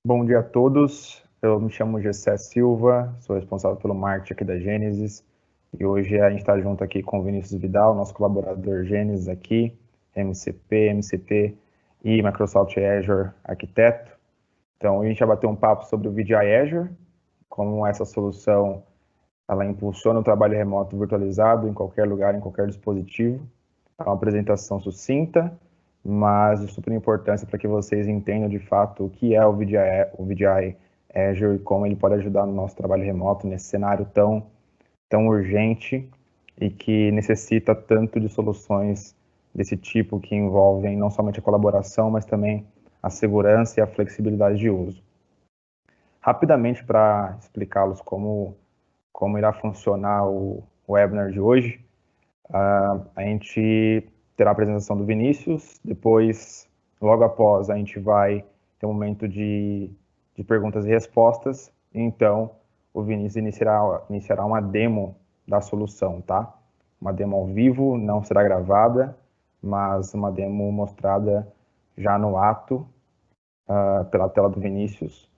Bom dia a todos, eu me chamo Gessé Silva, sou responsável pelo marketing aqui da Gênesis e hoje a gente está junto aqui com o Vinícius Vidal, nosso colaborador Gênesis aqui, MCP, MCT e Microsoft Azure Arquiteto. Então a gente vai bater um papo sobre o VDI Azure, como essa solução ela impulsiona o trabalho remoto virtualizado em qualquer lugar, em qualquer dispositivo. É uma apresentação sucinta, mas de super importância para que vocês entendam de fato o que é o VDI Azure e como ele pode ajudar no nosso trabalho remoto nesse cenário tão urgente e que necessita tanto de soluções desse tipo que envolvem não somente a colaboração, mas também a segurança e a flexibilidade de uso. Rapidamente, para explicá-los como irá funcionar o webinar de hoje, a gente terá a apresentação do Vinícius, depois, logo após, a gente vai ter um momento de perguntas e respostas, então o Vinícius iniciará uma demo da solução, tá? Uma demo ao vivo, não será gravada, mas uma demo mostrada já no ato, pela tela do Vinícius.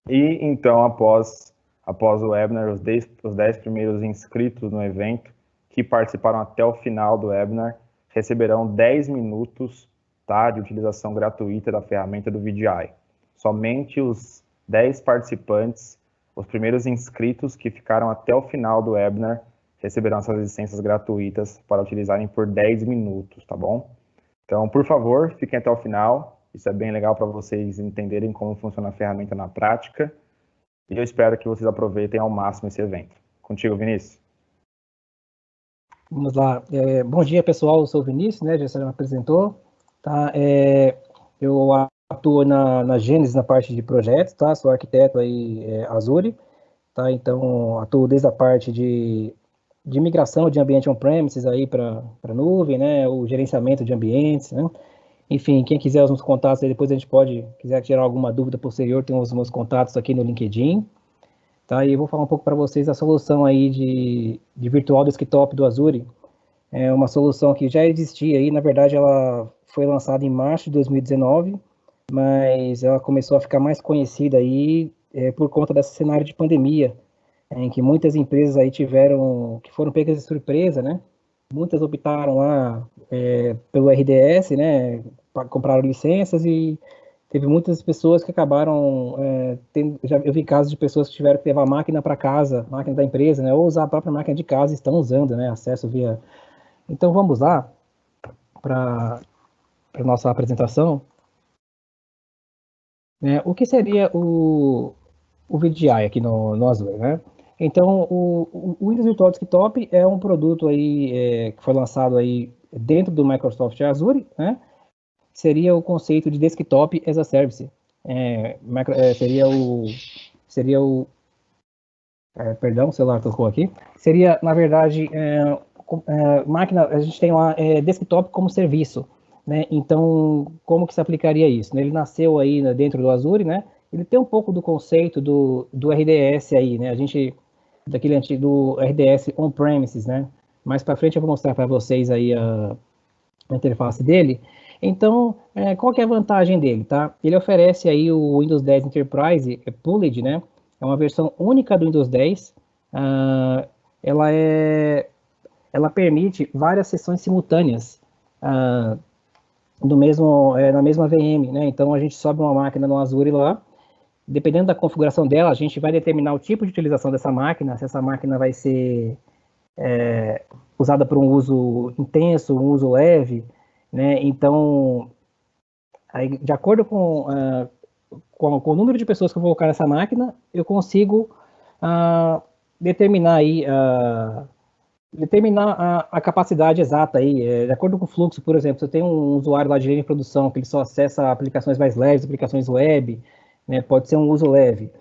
E então, após o webinar, os 10 primeiros inscritos no evento, que participaram até o final do webinar, receberão 10 minutos, tá, de utilização gratuita da ferramenta do VDI. Somente os 10 participantes, os primeiros inscritos que ficaram até o final do webinar, receberão essas licenças gratuitas para utilizarem por 10 minutos, tá bom? Então, por favor, fiquem até o final. Isso é bem legal para vocês entenderem como funciona a ferramenta na prática. E eu espero que vocês aproveitem ao máximo esse evento. Contigo, Vinícius. Vamos lá. Bom dia, pessoal. Eu sou o Vinícius, né? Já me apresentou. Tá? Eu atuo na Gênesis, na parte de projetos, tá? Sou arquiteto aí, Azure, tá? Então, atuo desde a parte de migração de ambiente on-premises aí para nuvem, né? O gerenciamento de ambientes, né? Enfim, quem quiser os meus contatos, aí depois a gente quiser tirar alguma dúvida posterior, tem os meus contatos aqui no LinkedIn. Tá? E eu vou falar um pouco para vocês da solução aí de virtual desktop do Azure. É uma solução que já existia aí, na verdade ela foi lançada em março de 2019, mas ela começou a ficar mais conhecida aí por conta desse cenário de pandemia, em que muitas empresas aí que foram pegas de surpresa, né? Muitas optaram lá pelo RDS, né? Compraram licenças e teve muitas pessoas que acabaram eu vi casos de pessoas que tiveram que levar a máquina para casa, máquina da empresa, né? Ou usar a própria máquina de casa e estão usando, né? Acesso via. Então vamos lá para a nossa apresentação. O que seria o VDI aqui no Azure, né? Então, o Windows Virtual Desktop é um produto aí que foi lançado aí dentro do Microsoft Azure, né? Seria o conceito de Desktop as a Service. Perdão, o celular tocou aqui. Seria, na verdade, máquina, a gente tem lá desktop como serviço, né? Então, como que se aplicaria isso? Ele nasceu aí, né, dentro do Azure, né? Ele tem um pouco do conceito do RDS aí, né? Daquele antigo do RDS on-premises, né? Mais para frente eu vou mostrar para vocês aí a interface dele. Então, qual que é a vantagem dele, tá? Ele oferece aí o Windows 10 Enterprise Pulled, né? É uma versão única do Windows 10. Ela permite várias sessões simultâneas na mesma VM, né? Então a gente sobe uma máquina no Azure lá, dependendo da configuração dela, a gente vai determinar o tipo de utilização dessa máquina, se essa máquina vai ser usada por um uso intenso, um uso leve, né? Então, aí, de acordo com o número de pessoas que eu vou colocar nessa máquina, eu consigo determinar aí a capacidade exata aí, de acordo com o fluxo, por exemplo, se eu tenho um usuário lá de linha de produção que ele só acessa aplicações mais leves, aplicações web, né, pode ser um uso leve.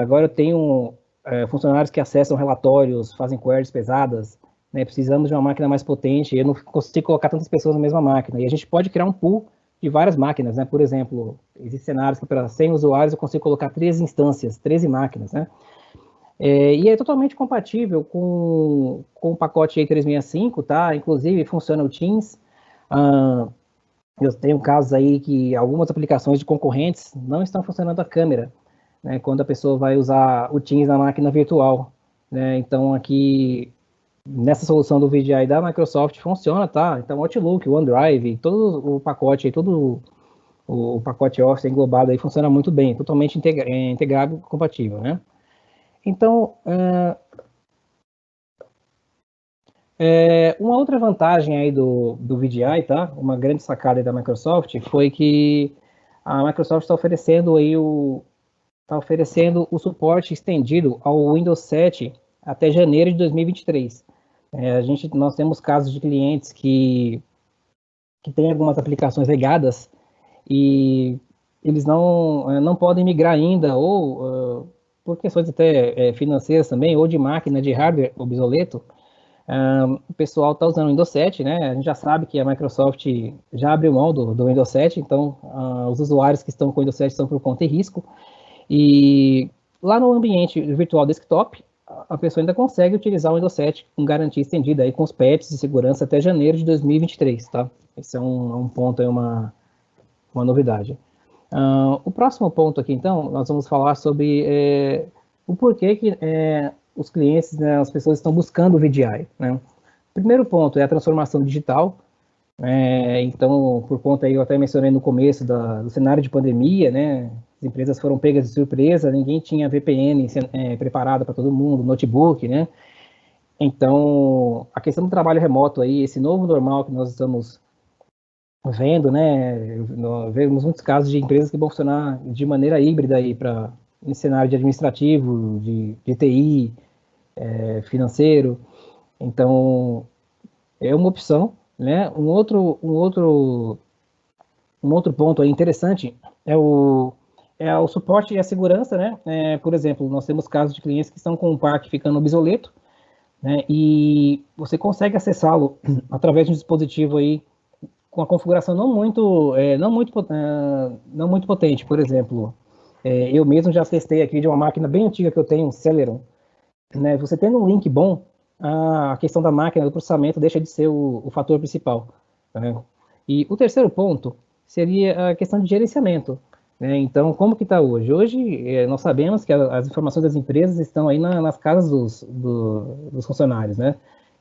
Agora eu tenho funcionários que acessam relatórios, fazem queries pesadas, né, precisamos de uma máquina mais potente, eu não consigo colocar tantas pessoas na mesma máquina, e a gente pode criar um pool de várias máquinas, né, por exemplo, existem cenários que para 100 usuários eu consigo colocar 13 instâncias, 13 máquinas, né, e é totalmente compatível com o pacote E365, tá? Inclusive funciona o Teams. Eu tenho casos aí que algumas aplicações de concorrentes não estão funcionando a câmera, né, quando a pessoa vai usar o Teams na máquina virtual, né? Então aqui nessa solução do VDI da Microsoft funciona, tá? Então Outlook, OneDrive, todo o pacote, todo o pacote Office englobado aí funciona muito bem, totalmente integrado, compatível, né? Então, uma outra vantagem aí do VDI, tá? Uma grande sacada aí da Microsoft foi que a Microsoft está oferecendo aí o suporte estendido ao Windows 7 até janeiro de 2023. Nós temos casos de clientes que têm algumas aplicações legadas e eles não podem migrar ainda, ou por questões até financeiras também, ou de máquina, de hardware obsoleto. O pessoal está usando o Windows 7, né? A gente já sabe que a Microsoft já abriu mão do Windows 7, então os usuários que estão com o Windows 7 estão por conta e risco. E lá no ambiente virtual desktop, a pessoa ainda consegue utilizar o Windows 7 com garantia estendida aí com os patches de segurança até janeiro de 2023, tá? Esse é um ponto, é uma novidade. O próximo ponto aqui, então, nós vamos falar sobre o porquê que os clientes, né, as pessoas estão buscando o VDI, né? O primeiro ponto é a transformação digital. Então, por conta aí, eu até mencionei no começo do cenário de pandemia, né? As empresas foram pegas de surpresa, ninguém tinha VPN preparada para todo mundo, notebook, né? Então, a questão do trabalho remoto aí, esse novo normal que nós estamos vendo, né? Nós vemos muitos casos de empresas que vão funcionar de maneira híbrida aí para em cenário de administrativo, de TI, financeiro. Então, é uma opção, né? Um outro ponto aí interessante é o suporte e a segurança, né? Por exemplo, nós temos casos de clientes que estão com o parque ficando obsoleto, né? E você consegue acessá-lo através de um dispositivo aí com a configuração não muito potente. Por exemplo, eu mesmo já testei aqui de uma máquina bem antiga que eu tenho, um Celeron, né? Você tendo um link bom, a questão da máquina, do processamento, deixa de ser o fator principal, né? E o terceiro ponto seria a questão de gerenciamento, né? Então, como que está hoje? Hoje, nós sabemos que as informações das empresas estão aí nas casas dos funcionários, né?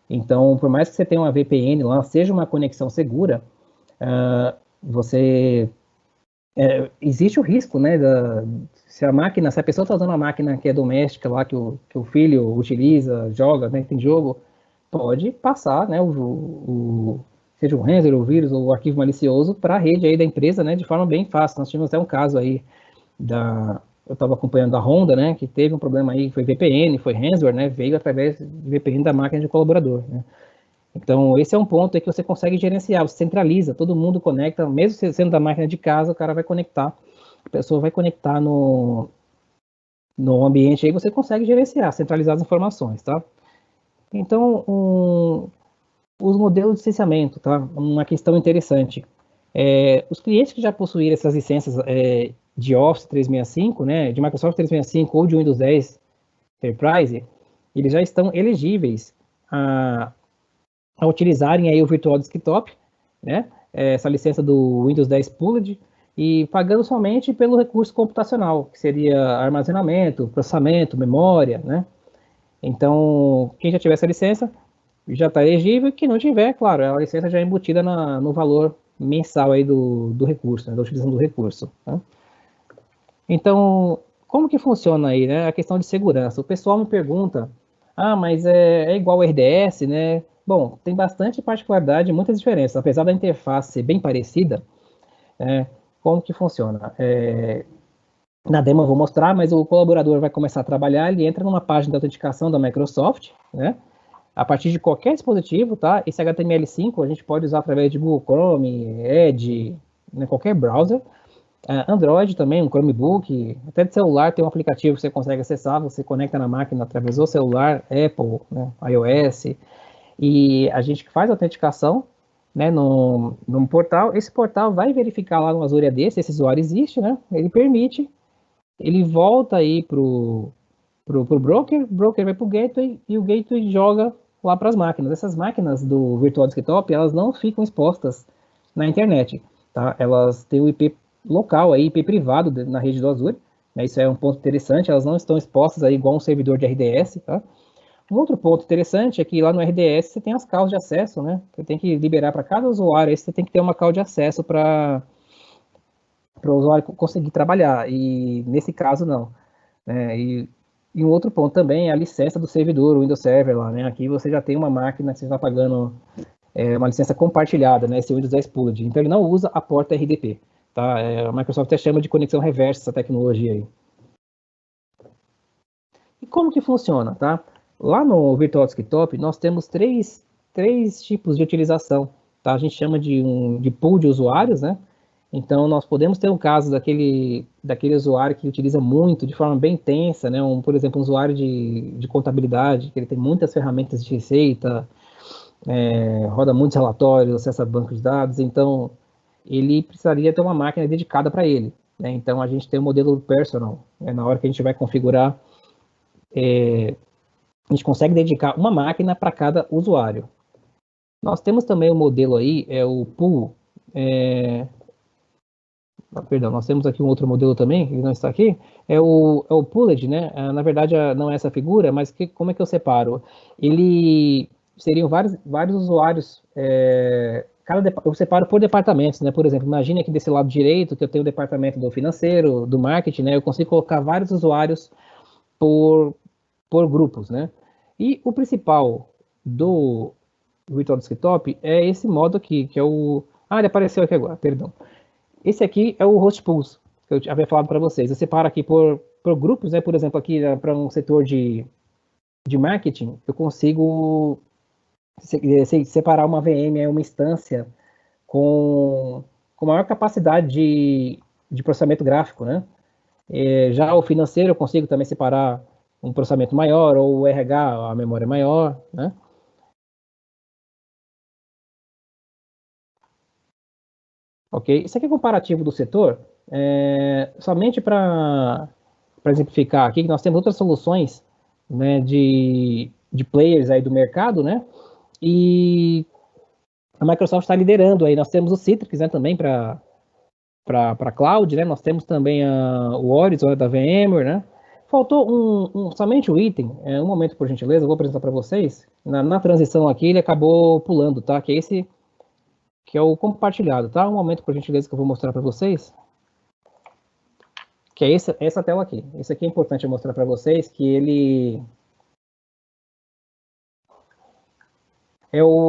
Então, por mais que você tenha uma VPN lá, seja uma conexão segura, existe o risco, né, se a pessoa está usando uma máquina que é doméstica lá, que o filho utiliza, joga, né, tem jogo, pode passar, né, seja o ransomware, o vírus, ou o arquivo malicioso para a rede aí da empresa, né, de forma bem fácil. Nós tivemos até um caso aí eu estava acompanhando a Honda, né, que teve um problema aí, foi VPN, foi ransomware, né, veio através de VPN da máquina de colaborador, né. Então, esse é um ponto aí que você consegue gerenciar, você centraliza, todo mundo conecta, mesmo sendo da máquina de casa, o cara vai conectar, a pessoa vai conectar no ambiente aí, você consegue gerenciar, centralizar as informações, tá? Então, os modelos de licenciamento, tá? Uma questão interessante. Os clientes que já possuíram essas licenças de Office 365, né, de Microsoft 365 ou de Windows 10 Enterprise, eles já estão elegíveis a utilizarem aí o Virtual Desktop, né, essa licença do Windows 10 Pulled, e pagando somente pelo recurso computacional, que seria armazenamento, processamento, memória, né. Então, quem já tiver essa licença já está elegível, e quem não tiver, claro, a licença já é embutida no valor mensal aí do recurso, né, da utilização do recurso. Tá? Então, como que funciona aí, né, a questão de segurança? O pessoal me pergunta, mas é igual ao RDS, né? Bom, tem bastante particularidade e muitas diferenças, apesar da interface ser bem parecida, como que funciona? Na demo eu vou mostrar, mas o colaborador vai começar a trabalhar, ele entra numa página de autenticação da Microsoft, né? A partir de qualquer dispositivo, tá? Esse HTML5 a gente pode usar através de Google Chrome, Edge, né, qualquer browser. Android também, um Chromebook, até de celular tem um aplicativo que você consegue acessar, você conecta na máquina através do celular, Apple, né, iOS, e a gente faz a autenticação, né, num portal. Esse portal vai verificar lá no Azure AD se esse usuário existe, né, ele permite, ele volta aí pro broker, o broker vai pro gateway e o gateway joga lá para as máquinas. Essas máquinas do Virtual Desktop, elas não ficam expostas na internet. tá? Elas têm o IP local, aí, IP privado na rede do Azure, né? Isso é um ponto interessante, elas não estão expostas aí igual um servidor de RDS, tá? Um outro ponto interessante é que lá no RDS você tem as calls de acesso, né? Você tem que liberar para cada usuário, aí você tem que ter uma call de acesso para o usuário conseguir trabalhar, e nesse caso não, né? E um outro ponto também é a licença do servidor, o Windows Server lá, né? Aqui você já tem uma máquina que você está pagando uma licença compartilhada, né? Esse Windows 10 Pulled, então ele não usa a porta RDP, tá? A Microsoft até chama de conexão reversa essa tecnologia aí. E como que funciona, tá? Lá no Virtual Desktop, nós temos três tipos de utilização, tá? A gente chama de pool de usuários, né? Então, nós podemos ter um caso daquele usuário que utiliza muito, de forma bem intensa, né? Por exemplo, um usuário de contabilidade, que ele tem muitas ferramentas de receita, roda muitos relatórios, acessa banco de dados, então ele precisaria ter uma máquina dedicada para ele, né? Então, a gente tem o modelo personal, né? Na hora que a gente vai configurar, a gente consegue dedicar uma máquina para cada usuário. Nós temos também o modelo aí, o pool, perdão, nós temos aqui um outro modelo também, que não está aqui, é o Pulled, né? Na verdade, não é essa figura, mas como é que eu separo? Ele seriam vários usuários, eu separo por departamentos, né? Por exemplo, imagine aqui desse lado direito que eu tenho o departamento do financeiro, do marketing, né? Eu consigo colocar vários usuários por grupos, né? E o principal do Virtual Desktop é esse modo aqui, que é o... Ah, ele apareceu aqui agora, perdão. Esse aqui é o Host Pools, que eu havia falado para vocês. Eu separo aqui por grupos, né? Por exemplo, aqui para um setor de marketing, eu consigo separar uma VM, uma instância com maior capacidade de processamento gráfico, né? Já o financeiro eu consigo também separar um processamento maior, ou o RH, a memória maior, né? Ok? Isso aqui é comparativo do setor, somente para exemplificar aqui, que nós temos outras soluções, né, de players aí do mercado, né? E a Microsoft está liderando aí. Nós temos o Citrix, né, também para cloud, né? Nós temos também o Horizon, né, da VMware, né? Faltou somente o item, um momento por gentileza, eu vou apresentar para vocês. Na transição aqui ele acabou pulando, tá? Que é esse, que é o compartilhado, tá? Um momento por gentileza que eu vou mostrar para vocês. Que é essa tela aqui. Esse aqui é importante eu mostrar para vocês, que ele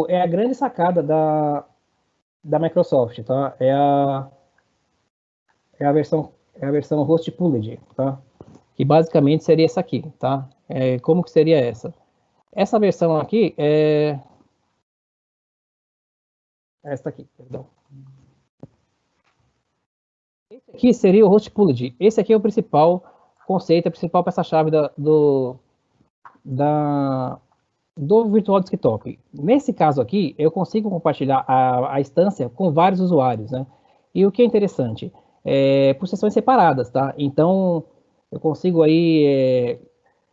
é a grande sacada da Microsoft, tá? É a versão Host Pulled, tá? Que basicamente seria essa aqui, tá? Como que seria essa? Essa versão aqui é esta aqui, perdão. Esse aqui seria o Host Pulled. Esse aqui é o principal conceito, a principal peça-chave do Virtual Desktop. Nesse caso aqui, eu consigo compartilhar a instância com vários usuários, né? E o que é interessante, por sessões separadas, tá? Então, eu consigo aí,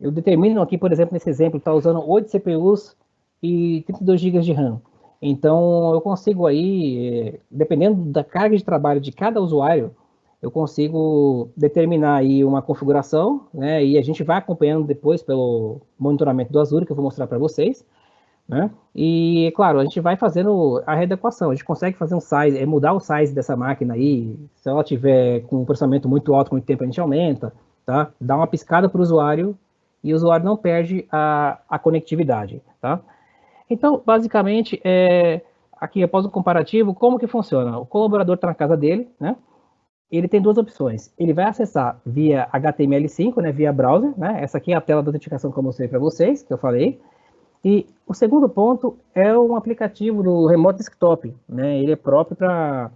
eu determino aqui, por exemplo, nesse exemplo, está usando 8 CPUs e 32 GB de RAM. Então, eu consigo aí, dependendo da carga de trabalho de cada usuário, eu consigo determinar aí uma configuração, né? E a gente vai acompanhando depois pelo monitoramento do Azure, que eu vou mostrar para vocês, né? E, claro, a gente vai fazendo a readequação. A gente consegue fazer um size, mudar o size dessa máquina aí. Se ela tiver com um processamento muito alto, com muito tempo, a gente aumenta, tá? Dá uma piscada para o usuário e o usuário não perde a conectividade, tá? Então, basicamente, aqui após o comparativo, como que funciona? O colaborador está na casa dele, né? Ele tem duas opções. Ele vai acessar via HTML5, né, via browser, né? Essa aqui é a tela da autenticação que eu mostrei para vocês, que eu falei. E o segundo ponto é um aplicativo do Remote Desktop, né? Ele é próprio para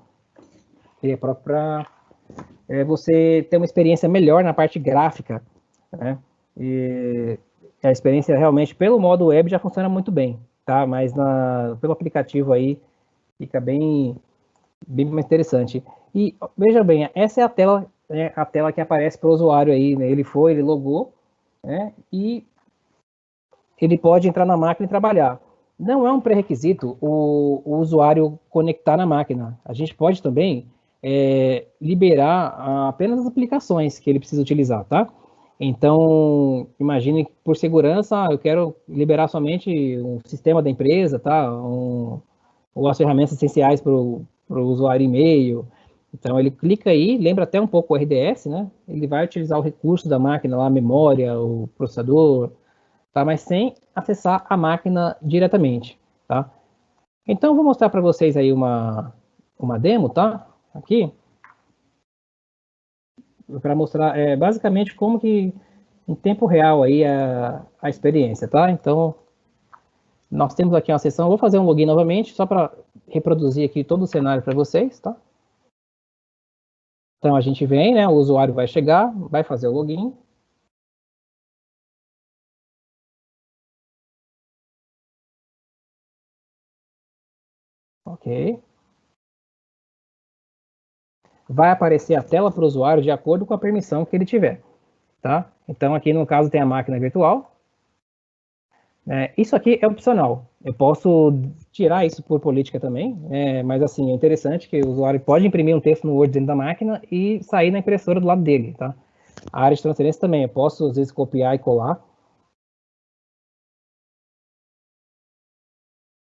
você ter uma experiência melhor na parte gráfica, né? E a experiência realmente pelo modo web já funciona muito bem, tá? Mas pelo aplicativo aí fica bem mais interessante. E veja bem, essa é a tela, né, a tela que aparece para o usuário aí, né? Ele logou, né? E ele pode entrar na máquina e trabalhar. não é um pré-requisito o usuário conectar na máquina. A gente pode também liberar apenas as aplicações que ele precisa utilizar, tá? Então, imagine que por segurança, eu quero liberar somente um sistema da empresa, tá? Ou as ferramentas essenciais para o usuário e-mail. Então, ele clica aí, lembra até um pouco o RDS, né? Ele vai utilizar o recurso da máquina, lá, a memória, o processador, tá? Mas sem acessar a máquina diretamente, tá? Então, eu vou mostrar para vocês aí uma demo, tá? Aqui, para mostrar basicamente como que em tempo real aí a experiência, tá? Então, nós temos aqui uma sessão, vou fazer um login novamente, só para reproduzir aqui todo o cenário para vocês, tá? Então, a gente vem, né, o usuário vai chegar, vai fazer o login. Ok. Vai aparecer a tela para o usuário de acordo com a permissão que ele tiver, tá? Então, aqui no caso tem a máquina virtual. Isso aqui é opcional. Eu posso tirar isso por política também, mas assim, é interessante que o usuário pode imprimir um texto no Word dentro da máquina e sair na impressora do lado dele, tá? A área de transferência também, eu posso às vezes copiar e colar.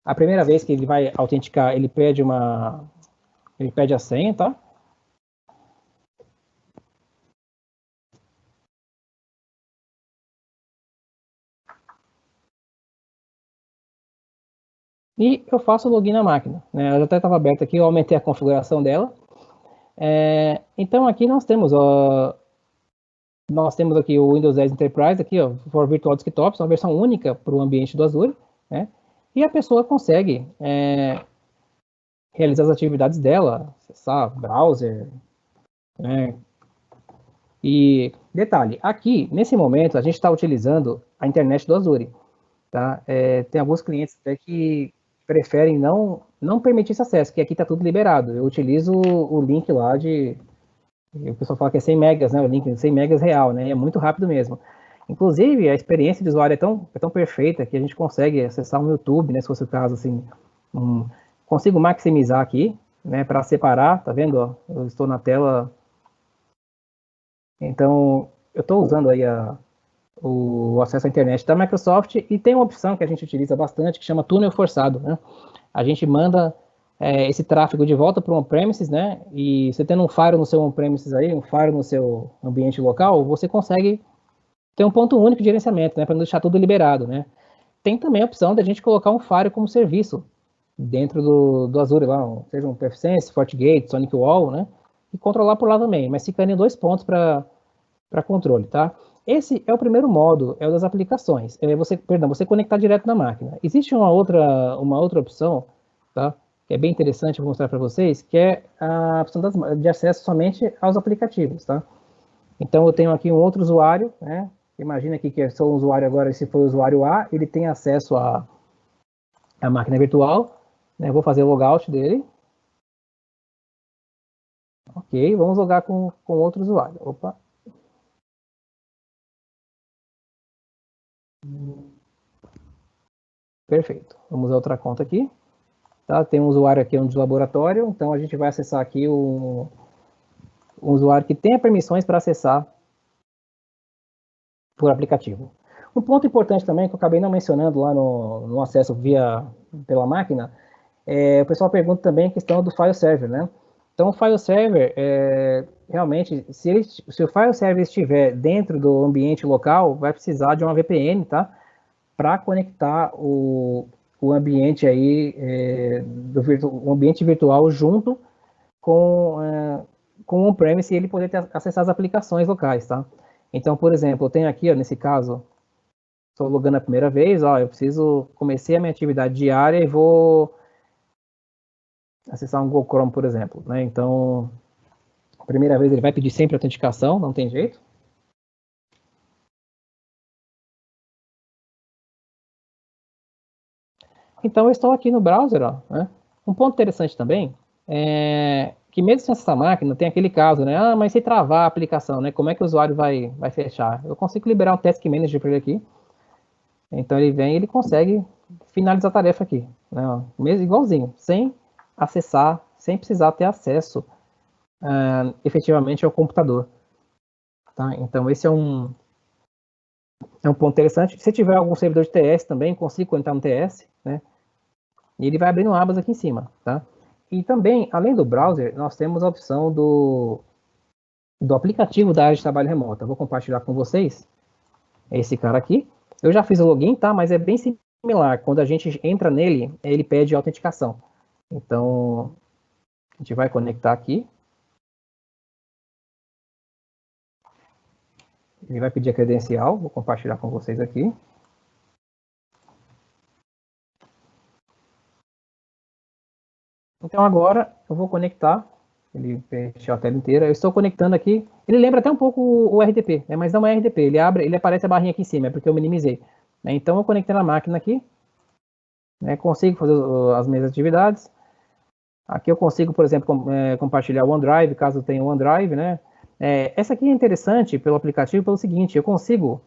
A primeira vez que ele vai autenticar, ele pede a senha, tá? E eu faço o login na máquina, né? Ela até estava aberta aqui, eu aumentei a configuração dela. Então aqui nós temos aqui o Windows 10 Enterprise, aqui, ó, for Virtual Desktops, uma versão única para o ambiente do Azure, né? E a pessoa consegue realizar as atividades dela, acessar browser, né? E detalhe, aqui, nesse momento, a gente está utilizando a internet do Azure, tá? Tem alguns clientes até que preferem não permitir esse acesso, que aqui está tudo liberado. Eu utilizo o link lá o pessoal fala que é 100 megas, né? O link de 100 megas real, né? É muito rápido mesmo. Inclusive, a experiência de usuário é tão perfeita que a gente consegue acessar um YouTube, né? Se fosse o caso, assim, consigo maximizar aqui, né? Para separar, tá vendo? Ó, eu estou na tela. Então, eu estou usando aí o acesso à internet da Microsoft e tem uma opção que a gente utiliza bastante que chama túnel forçado, né? A gente manda esse tráfego de volta para o on-premises, né? E você tendo um Firewall no seu on-premises aí, um Firewall no seu ambiente local, você consegue ter um ponto único de gerenciamento, né? Para não deixar tudo liberado, né? Tem também a opção da gente colocar um Firewall como serviço dentro do Azure, lá, seja um PFSense, FortiGate, SonicWall, né? E controlar por lá também, mas ficando em 2 pontos para controle, tá? Esse é o primeiro modo, é o das aplicações. Você conectar direto na máquina. Existe uma outra opção, tá? Que é bem interessante, vou mostrar para vocês, que é a opção de acesso somente aos aplicativos, tá? Então eu tenho aqui um outro usuário, né? Imagina aqui que eu sou um usuário agora, esse foi o usuário A, ele tem acesso à máquina virtual, né? Vou fazer o logout dele. Ok, vamos logar com outro usuário. Opa. Perfeito. Vamos a outra conta aqui. Tá? Tem um usuário aqui de laboratório, então a gente vai acessar aqui um usuário que tenha permissões para acessar por aplicativo. Um ponto importante também, que eu acabei não mencionando lá no acesso pela máquina, o pessoal pergunta também a questão do file server, né? Então, o file server, realmente, se o file server estiver dentro do ambiente local, vai precisar de uma VPN, tá? Para conectar o ambiente aí, o ambiente virtual junto com o on-premise e ele poder acessar as aplicações locais, tá? Então, por exemplo, eu tenho aqui, ó, nesse caso, estou logando a primeira vez, ó, eu comecei a minha atividade diária e vou acessar um Google Chrome, por exemplo, né? Então, a primeira vez ele vai pedir sempre autenticação, não tem jeito. Então, eu estou aqui no browser, ó, né? Um ponto interessante também é que mesmo sem essa máquina, tem aquele caso, né? Ah, mas se travar a aplicação, né? Como é que o usuário vai fechar? Eu consigo liberar um Task Manager para ele aqui. Então ele vem e ele consegue finalizar a tarefa aqui, né? Mesmo igualzinho, sem acessar, sem precisar ter acesso efetivamente ao computador. Tá? Então esse é um ponto interessante. Se tiver algum servidor de TS também, consigo conectar no TS, né? E ele vai abrindo abas aqui em cima, tá? E também, além do browser, nós temos a opção do aplicativo da área de trabalho remota. Eu vou compartilhar com vocês. É esse cara aqui. Eu já fiz o login, tá? Mas é bem similar. Quando a gente entra nele, ele pede autenticação. Então, a gente vai conectar aqui. Ele vai pedir a credencial. Vou compartilhar com vocês aqui. Então, agora eu vou conectar. Ele fechou a tela inteira. Eu estou conectando aqui. Ele lembra até um pouco o RDP, né? Mas não é RDP. Ele abre, ele aparece a barrinha aqui em cima, é porque eu minimizei. Né? Então, eu conectei na máquina aqui. Né? Consigo fazer as minhas atividades. Aqui eu consigo, por exemplo, compartilhar o OneDrive, caso tenha o OneDrive, né? Essa aqui é interessante pelo aplicativo pelo seguinte, eu consigo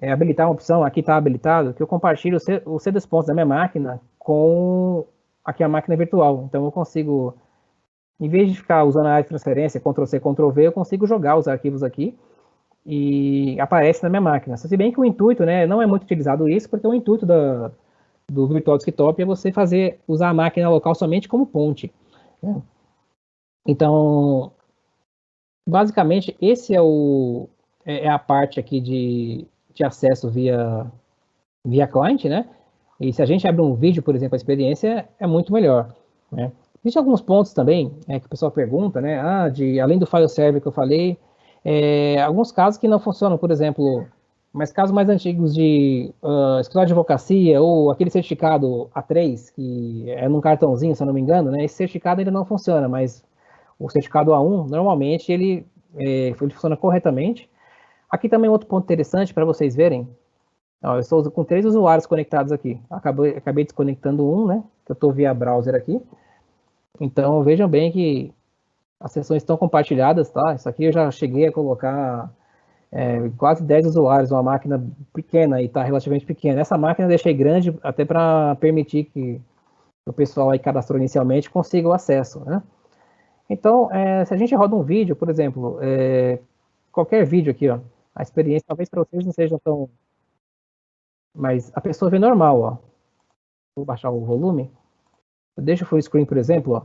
habilitar uma opção, aqui está habilitado, que eu compartilho os C2 pontos da minha máquina com aqui a máquina virtual. Então eu consigo, em vez de ficar usando a área de transferência, Ctrl+C, Ctrl+V, eu consigo jogar os arquivos aqui e aparece na minha máquina. Se bem que o intuito, né, não é muito utilizado isso, porque o intuito do Virtual Desktop é você usar a máquina local somente como ponte. Né? Então, basicamente, esse é a parte aqui de acesso via client, né? E se a gente abre um vídeo, por exemplo, a experiência é muito melhor, né? Existem alguns pontos também que o pessoal pergunta, né? Além do file server que eu falei, alguns casos que não funcionam, por exemplo, mas casos mais antigos de escritório de advocacia ou aquele certificado A3, que é num cartãozinho, se eu não me engano, né? Esse certificado ainda não funciona, mas o certificado A1, normalmente, ele funciona corretamente. Aqui também outro ponto interessante para vocês verem. Ó, eu estou com 3 usuários conectados aqui. Acabei desconectando um, né? Que eu estou via browser aqui. Então, vejam bem que as sessões estão compartilhadas, tá? Isso aqui eu já cheguei a colocar quase 10 usuários, uma máquina pequena e está relativamente pequena. Essa máquina eu deixei grande até para permitir que o pessoal aí cadastrou inicialmente consiga o acesso, né? Então, se a gente roda um vídeo, por exemplo, qualquer vídeo aqui, ó, a experiência talvez para vocês não seja tão... Mas a pessoa vê normal, ó. Vou baixar o volume. Eu deixo o full screen, por exemplo, ó.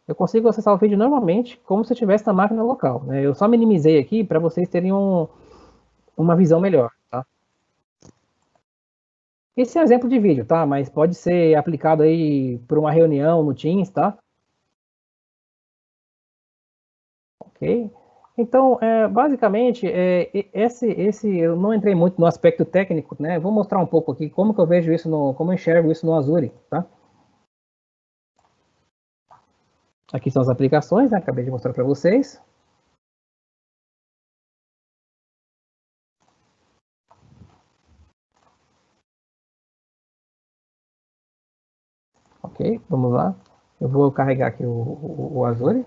Eu consigo acessar o vídeo normalmente, como se eu estivesse na máquina local. Né? Eu só minimizei aqui para vocês terem uma visão melhor, tá? Esse é um exemplo de vídeo, tá? Mas pode ser aplicado aí por uma reunião no Teams, tá? Ok? Então, basicamente, eu não entrei muito no aspecto técnico, né? Vou mostrar um pouco aqui como que eu vejo isso, como eu enxergo isso no Azure, tá? Aqui são as aplicações, né? Acabei de mostrar para vocês. Ok, vamos lá. Eu vou carregar aqui o Azure.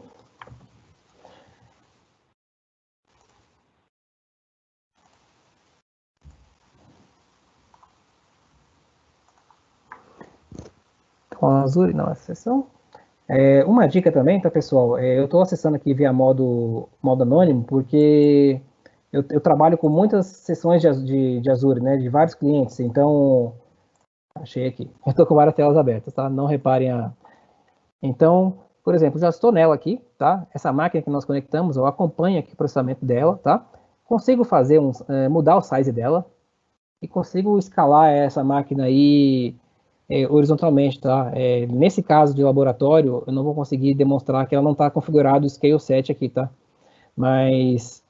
Com a Azure, não, essa sessão. Uma dica também, tá, pessoal? Eu estou acessando aqui via modo anônimo, porque eu trabalho com muitas sessões de Azure, né? De vários clientes. Então, achei aqui. Eu estou com várias telas abertas, tá? Não reparem a... Então, por exemplo, já estou nela aqui, tá? Essa máquina que nós conectamos, eu acompanho aqui o processamento dela, tá? Consigo fazer mudar o size dela e consigo escalar essa máquina aí horizontalmente, tá? Nesse caso de laboratório, eu não vou conseguir demonstrar que ela não está configurado o Scale 7 aqui, tá? Mas,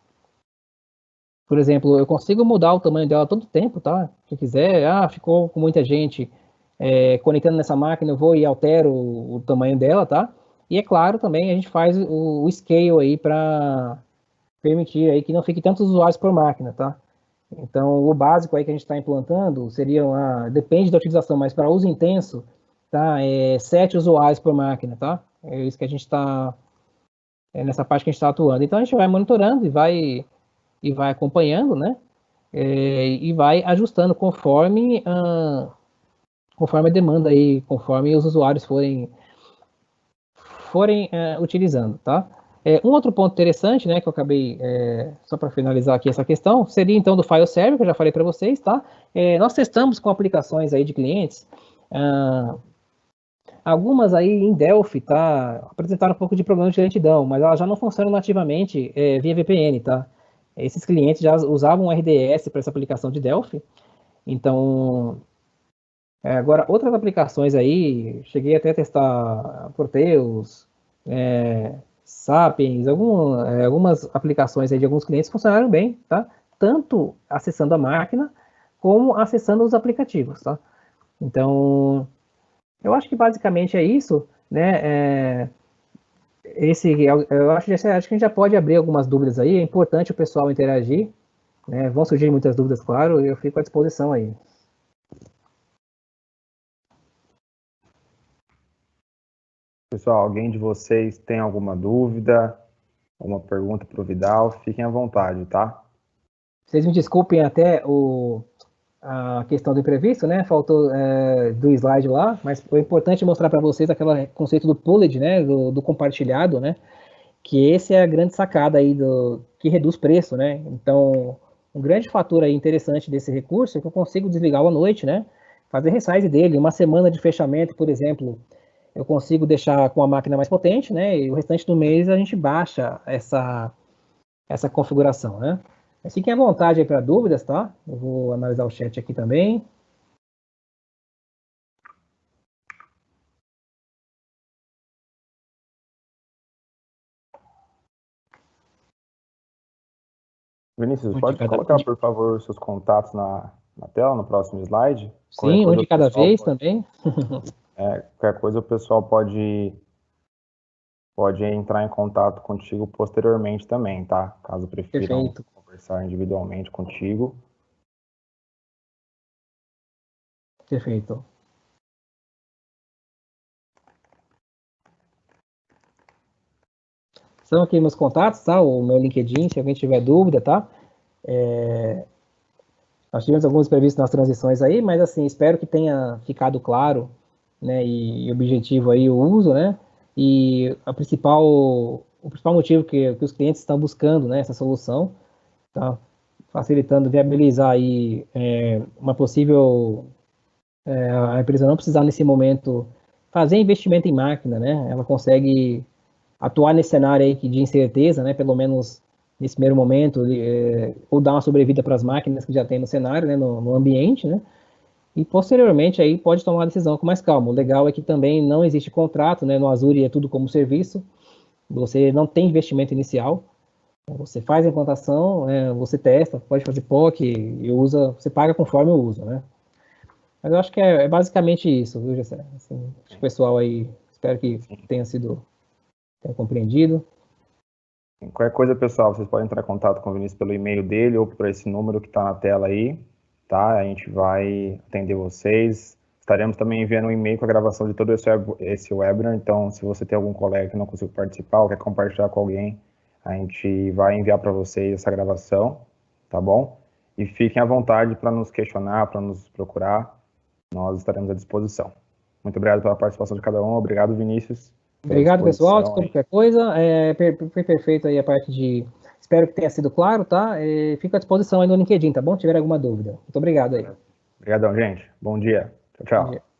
por exemplo, eu consigo mudar o tamanho dela todo tempo, tá? Se quiser, ficou com muita gente conectando nessa máquina, eu vou e altero o tamanho dela, tá? E é claro, também a gente faz o scale aí para permitir aí que não fique tantos usuários por máquina, tá? Então, o básico aí que a gente está implantando seria, depende da utilização, mas para uso intenso, tá? 7 usuários por máquina, tá? É isso que a gente está, nessa parte que a gente está atuando. Então, a gente vai monitorando e vai acompanhando, né? e vai ajustando conforme a demanda aí, conforme os usuários forem utilizando, tá? Um outro ponto interessante, né, que eu acabei, só para finalizar aqui essa questão, seria então do file server, que eu já falei para vocês, tá? Nós testamos com aplicações aí de clientes, algumas aí em Delphi, tá? Apresentaram um pouco de problema de lentidão, mas elas já não funcionam nativamente via VPN, tá? Esses clientes já usavam o RDS para essa aplicação de Delphi, então agora, outras aplicações aí, cheguei até a testar Proteus, Sapiens, algumas aplicações aí de alguns clientes funcionaram bem, tá? Tanto acessando a máquina, como acessando os aplicativos, tá? Então, eu acho que basicamente é isso, né? Eu acho que a gente já pode abrir algumas dúvidas aí, é importante o pessoal interagir, né? Vão surgir muitas dúvidas, claro, e eu fico à disposição aí. Pessoal, alguém de vocês tem alguma dúvida, alguma pergunta para o Vidal? Fiquem à vontade, tá? Vocês me desculpem até a questão do imprevisto, né? Faltou do slide lá, mas foi importante mostrar para vocês aquele conceito do pulled, né? Do compartilhado, né? Que esse é a grande sacada aí que reduz preço, né? Então, um grande fator aí interessante desse recurso é que eu consigo desligá-lo à noite, né? Fazer resize dele, uma semana de fechamento, por exemplo, eu consigo deixar com a máquina mais potente, né? E o restante do mês a gente baixa essa configuração, né? Mas fiquem à vontade aí para dúvidas, tá? Eu vou analisar o chat aqui também. Vinícius, pode colocar, por favor, seus contatos na tela, no próximo slide? Sim, um de cada vez também. Qualquer coisa o pessoal pode entrar em contato contigo posteriormente também, tá? Caso prefiram conversar individualmente contigo. Perfeito. São aqui meus contatos, tá? O meu LinkedIn, se alguém tiver dúvida, tá? Nós tivemos alguns previstos nas transições aí, mas assim, espero que tenha ficado claro, né, e objetivo aí o uso, né? E o principal motivo que os clientes estão buscando, né, essa solução, tá? Facilitando, viabilizar aí uma possível a empresa não precisar nesse momento fazer investimento em máquina, né? Ela consegue atuar nesse cenário aí de incerteza, né? Pelo menos nesse primeiro momento, ou dar uma sobrevida para as máquinas que já tem no cenário, né? No ambiente, né? E posteriormente aí pode tomar uma decisão com mais calma. O legal é que também não existe contrato, né? No Azure é tudo como serviço. Você não tem investimento inicial. Você faz a implantação, você testa, pode fazer POC e usa, você paga conforme o uso, né? Mas eu acho que é basicamente isso, viu, Gessé? Assim, o pessoal aí, espero que tenha compreendido. Qualquer coisa, pessoal, vocês podem entrar em contato com o Vinícius pelo e-mail dele ou por esse número que está na tela aí, tá? A gente vai atender vocês. Estaremos também enviando um e-mail com a gravação de todo esse webinar, então se você tem algum colega que não conseguiu participar ou quer compartilhar com alguém, a gente vai enviar para vocês essa gravação, tá bom? E fiquem à vontade para nos questionar, para nos procurar, nós estaremos à disposição. Muito obrigado pela participação de cada um, obrigado, Vinícius. Obrigado, pessoal, desculpa qualquer coisa, foi perfeito aí a parte de... Espero que tenha sido claro, tá? Fico à disposição aí no LinkedIn, tá bom? Se tiver alguma dúvida. Muito obrigado aí. Obrigadão, gente. Bom dia. Tchau, tchau.